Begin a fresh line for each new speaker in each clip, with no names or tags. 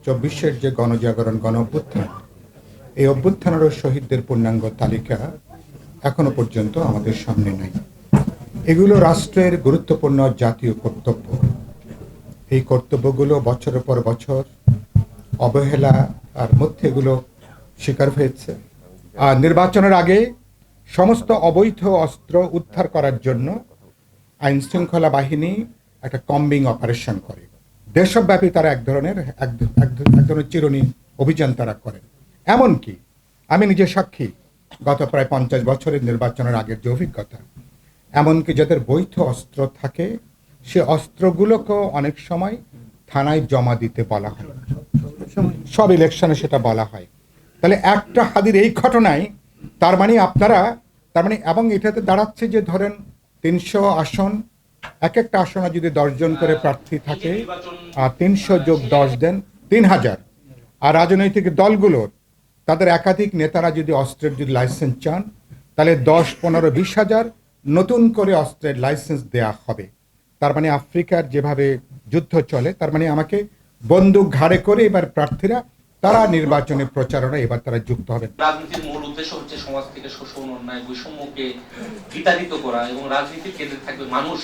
24-এর যে গণজাগরণ গণ অভ্যুত্থান, এই অভ্যুত্থানেরও শহীদদের পূর্ণাঙ্গ তালিকা এখনো পর্যন্ত আমাদের সামনে নাই। এগুলো রাষ্ট্রের গুরুত্বপূর্ণ জাতীয় কর্তব্য। এই কর্তব্যগুলো বছরের পর বছর অবহেলা আর মধ্যে এগুলো শিকার হয়েছে। আর নির্বাচনের আগে সমস্ত অবৈধ অস্ত্র উদ্ধার করার জন্য আইন শৃঙ্খলা বাহিনী একটা কম্বিং অপারেশন করে। দেশব্যাপী তারা এক ধরনের চিরুনি অভিযান তারা করেন। এমনকি আমি নিজে সাক্ষী, গত প্রায় 50 বছরের নির্বাচনের আগের যে অভিজ্ঞতা, এমনকি যাদের বৈধ অস্ত্র থাকে সে অস্ত্রগুলোকেও অনেক সময় থানায় জমা দিতে বলা হয়, সব ইলেকশনে সেটা বলা হয়। তাহলে একটা হাদির এই ঘটনায় তার মানে এবং এটাতে দাঁড়াচ্ছে যে ধরেন 300 আসন, এক একটা আসনে যদি 10 জন করে প্রার্থী থাকে আর 300 যোগ 10 দেন 3000। আর রাজনৈতিক দলগুলোর তাদের একাধিক নেতারা যদি অস্ত্রের যদি লাইসেন্স চান, তাহলে 10, 15, 20 হাজার নতুন করে অস্ত্রের লাইসেন্স দেয়া হবে। তার মানে আফ্রিকার যেভাবে যুদ্ধ চলে, তার মানে আমাকে বন্দুক ঘাড়ে করে এবার প্রার্থীরা তারা নির্বাচনে প্রচারণা এবার তারা যুক্ত হবেন।
রাজনীতির মূল উদ্দেশ্য হচ্ছে সমাজ থেকে শোষণ, অন্যায়, বৈষম্যকে বিতাড়িত করা এবং রাজনীতির কেন্দ্রে থাকবে মানুষ।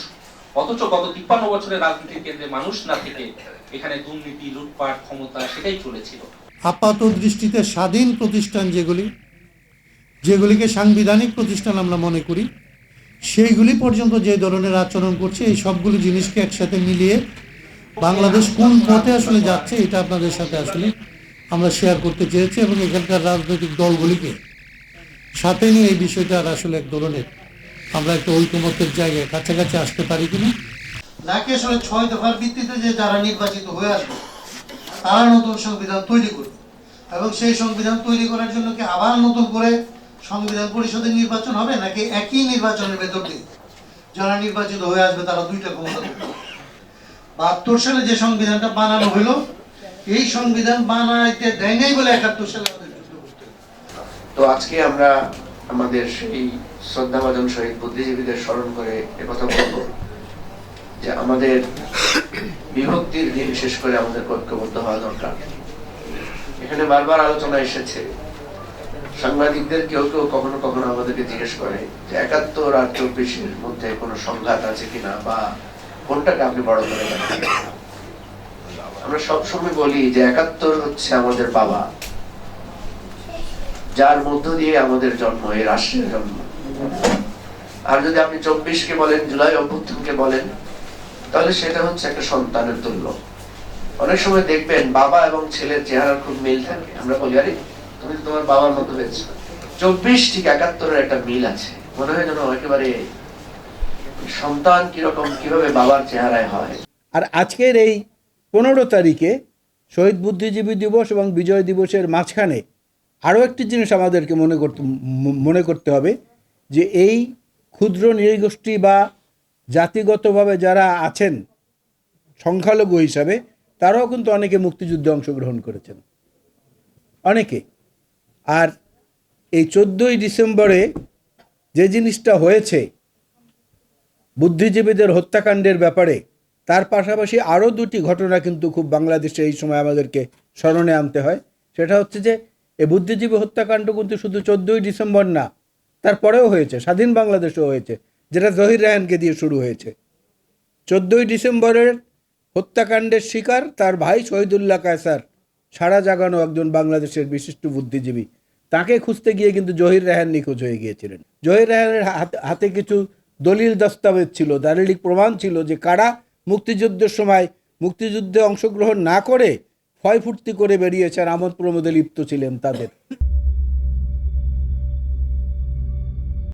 অথচ গত 53 বছরের রাজনীতির কেন্দ্রে মানুষ না থেকে এখানে দুর্নীতি, লুটপাট, ক্ষমতা সেটাই চলেছিল।
আপাত দৃষ্টিতে স্বাধীন প্রতিষ্ঠান যেগুলিকে সাংবিধানিক প্রতিষ্ঠান আমরা মনে করি, সেইগুলি পর্যন্ত যে ধরনের আচরণ করছে, এই সবগুলো জিনিসকে একসাথে মিলিয়ে বাংলাদেশ কোন পথে আসলে যাচ্ছে এটা আপনাদের সাথে আসলে আমরা শেয়ার করতে চেয়েছি এবং এখানকার রাজনৈতিক দলগুলিকে সাথে নিয়ে এই বিষয়টার আসলে এক ধরনের আমরা একটা ঐকমত্যের জায়গায় কাছাকাছি আসতে পারি কিনা। নাকি আসলে 6 দফার ভিত্তিতে যে যারা নির্বাচিত হয়ে আসবে তারা নতুন সংবিধান তৈরি করবে এবং সেই সংবিধান তৈরি করার জন্য কি আবার নতুন করে সংবিধান পরিষদের নির্বাচন হবে, নাকি একই নির্বাচনের ভেতর দিয়ে যারা নির্বাচিত হয়ে আসবে তারা দুইটা ক্ষমতা পাবে? 72 সালে যে সংবিধানটা বানানো হলো, এই সংবিধান বানাইতে দেয় নাই বলে 71 সালে আমাদের যুদ্ধ করতে।
তো আজকে আমরা আমাদের সেই শ্রদ্ধাভাজন শহীদ বুদ্ধিজীবীদের স্মরণ করে একথা বলবো যে আমাদের বিভক্তির দিন শেষ করে আমাদের ঐক্যবদ্ধ হওয়া দরকার। এখানে বারবার আলোচনা এসেছে, সাংবাদিকদের কেউ কেউ কখনো কখনো আমাদেরকে জিজ্ঞেস করে যে 71 আর 24-এর মধ্যে কোনো সংঘাত আছে কিনা বা কোনটাকে আপনি বড় করে দেখেন। আমরা সবসময় বলি যে 71 হচ্ছে আমাদের বাবা, যার মধ্য দিয়ে আমাদের জন্ম, এই রাষ্ট্রের জন্ম। আর যদি আপনি 24-কে বলেন, জুলাই অভ্যুত্থানকে বলেন, তাহলে সেটা হচ্ছে একটা সন্তানের তুল্য। অনেক সময় দেখবেন বাবা এবং ছেলের চেহারার খুব মিল থাকে। আমরা বলি, আরে তুমি তো তোমার বাবার মতো হয়েছে। 24 ঠিক 71-এর একটা মিল আছে। মনে হয় যেন একেবারে সন্তান কিভাবে বাবার চেহারায় হয়।
আর আজকের এই 15 তারিখে শহীদ বুদ্ধিজীবী দিবস এবং বিজয় দিবসের মাঝখানে আরও একটি জিনিস আমাদেরকে মনে করতে হবে যে এই ক্ষুদ্র নৃগোষ্ঠী বা জাতিগতভাবে যারা আছেন সংখ্যালঘু হিসাবে, তারাও কিন্তু অনেকে মুক্তিযুদ্ধে অংশগ্রহণ করেছেন, অনেকে। আর এই 14ই ডিসেম্বরে যে জিনিসটা হয়েছে বুদ্ধিজীবীদের হত্যাকাণ্ডের ব্যাপারে, তার পাশাপাশি আরও 2টি ঘটনা কিন্তু খুব বাংলাদেশে এই সময় আমাদেরকে স্মরণে আনতে হয়। সেটা হচ্ছে যে এই বুদ্ধিজীবী হত্যাকাণ্ড কিন্তু শুধু 14ই ডিসেম্বর না, তারপরেও হয়েছে, স্বাধীন বাংলাদেশেও হয়েছে, যেটা জহির রায়হানকে দিয়ে শুরু হয়েছে। 14ই ডিসেম্বরের হত্যাকাণ্ডের শিকার তার ভাই শহীদুল্লাহ কায়সার, সারা জাগানো একজন বাংলাদেশের বিশিষ্ট বুদ্ধিজীবী। তাকে খুঁজতে গিয়ে কিন্তু জহির রায়হান নিখোঁজ হয়ে গিয়েছিলেন। জহির রায়হানের হাতে কিছু দলিল দস্তাবেজ ছিল, দালিলিক প্রমাণ ছিল যে কারা মুক্তিযুদ্ধের সময় মুক্তিযুদ্ধে অংশগ্রহণ না করে ক্ষয়ফূর্তি করে বেরিয়েছেন, আমোদ প্রমোদে লিপ্ত ছিলেন তাদের।